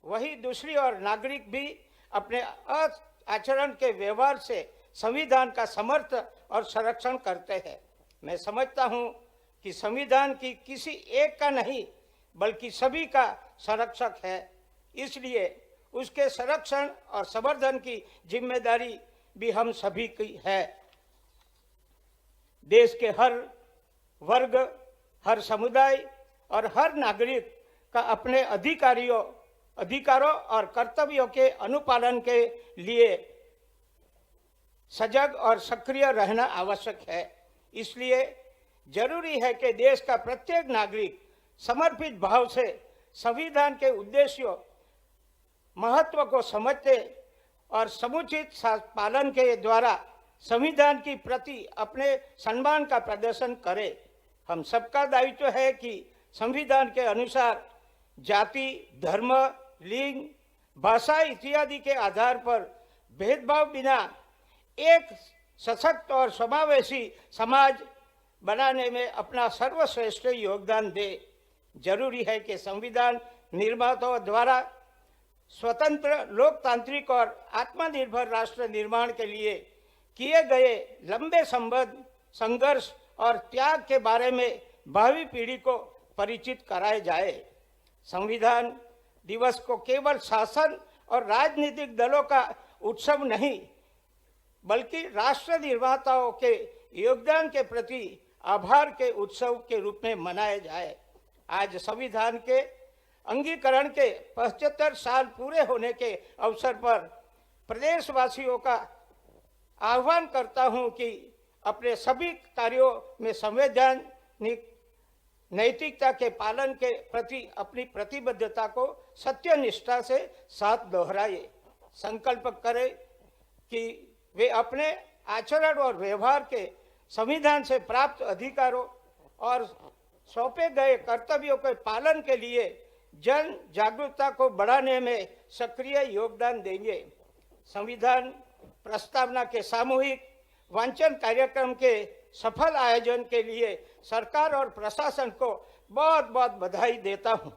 वही दूसरी ओर नागरिक भी अपने आचरण के व्यवहार से संविधान का समर्थन और संरक्षण करते हैं। मैं समझता हूं कि संविधान की किसी एक का नहीं बल्कि सभी का संरक्षक है, इसलिए उसके संरक्षण और संवर्धन की जिम्मेदारी भी हम सभी की है। देश के हर वर्ग, हर समुदाय और हर नागरिक का अपने अधिकारों और कर्तव्यों के अनुपालन के लिए सजग और सक्रिय रहना आवश्यक है। इसलिए जरूरी है कि देश का प्रत्येक नागरिक समर्पित भाव से संविधान के उद्देश्यों, महत्व को समझते और समुचित पालन के द्वारा संविधान की प्रति अपने सम्मान का प्रदर्शन करे। हम सबका दायित्व है कि संविधान के अनुसार जाति, धर्म, लिंग, भाषा इत्यादि के आधार पर भेदभाव बिना एक सशक्त और समावेशी समाज बनाने में अपना सर्वश्रेष्ठ योगदान दे। जरूरी है कि संविधान निर्माताओं द्वारा स्वतंत्र, लोकतांत्रिक और आत्मनिर्भर राष्ट्र निर्माण के लिए किए गए लंबे संघर्ष और त्याग के बारे में भावी पीढ़ी को परिचित कराया जाए। संविधान दिवस को केवल शासन और राजनीतिक दलों का उत्सव नहीं बल्कि राष्ट्र निर्माताओं के योगदान के प्रति आभार के उत्सव के रूप में मनाया जाए। आज संविधान के अंगीकरण के 75 साल पूरे होने के अवसर पर प्रदेशवासियों का आह्वान करता हूं कि अपने सभी कार्यों में संवैधानिक नैतिकता के पालन के प्रति अपनी प्रतिबद्धता को सत्यनिष्ठा से साथ दोहराए। संकल्प करें कि वे अपने आचरण और व्यवहार के संविधान से प्राप्त अधिकारों और सौंपे गए कर्तव्यों के पालन के लिए जन जागरूकता को बढ़ाने में सक्रिय योगदान देंगे। संविधान प्रस्तावना के सामूहिक वांचन कार्यक्रम के सफल आयोजन के लिए सरकार और प्रशासन को बहुत बहुत बधाई देता हूं।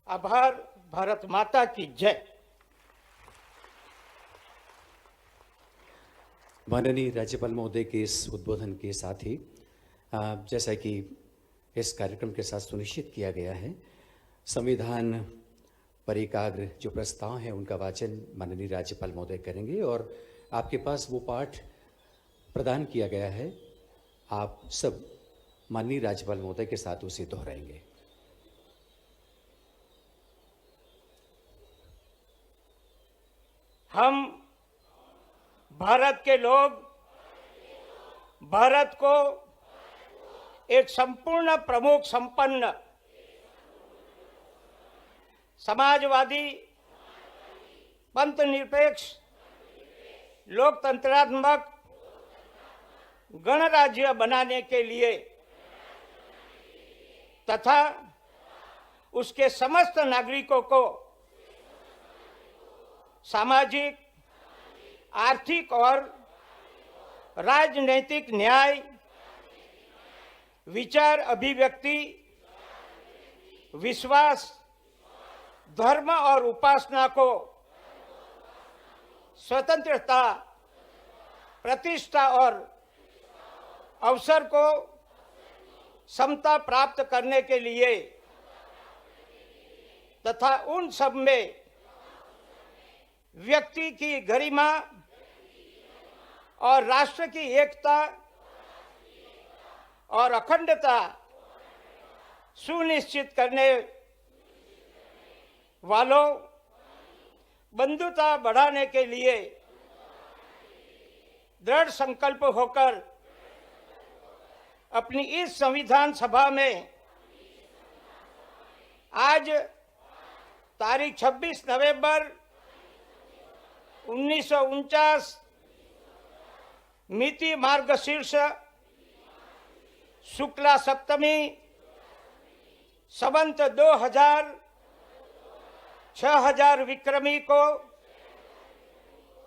आभार। भारत माता की जय। माननीय राज्यपाल महोदय के इस उद्बोधन के साथ ही जैसा कि इस कार्यक्रम के साथ सुनिश्चित किया गया है, संविधान पर एकाग्र जो प्रस्ताव है उनका वाचन माननीय राज्यपाल महोदय करेंगे और आपके पास वो पाठ प्रदान किया गया है, आप सब माननीय राज्यपाल महोदय के साथ उसे दोहराएंगे। हम भारत के लोग भारत को एक संपूर्ण, प्रमुख, संपन्न, समाजवादी, पंथ निरपेक्ष, लोकतंत्रात्मक गणराज्य बनाने के लिए तथा उसके समस्त नागरिकों को सामाजिक, आर्थिक और राजनैतिक न्याय, विचार अभिव्यक्ति, विश्वास, धर्म और उपासना को स्वतंत्रता, प्रतिष्ठा और अवसर को समता प्राप्त करने के लिए तथा उन सब में व्यक्ति की गरिमा और राष्ट्र की एकता और अखंडता सुनिश्चित करने वालों, बंधुता बढ़ाने के लिए दृढ़ संकल्प होकर अपनी इस संविधान सभा में आज तारीख 26 नवंबर 1949 मिति मार्गशीर्ष शुक्ला सप्तमी संवत 6000 विक्रमी को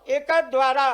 एक द्वारा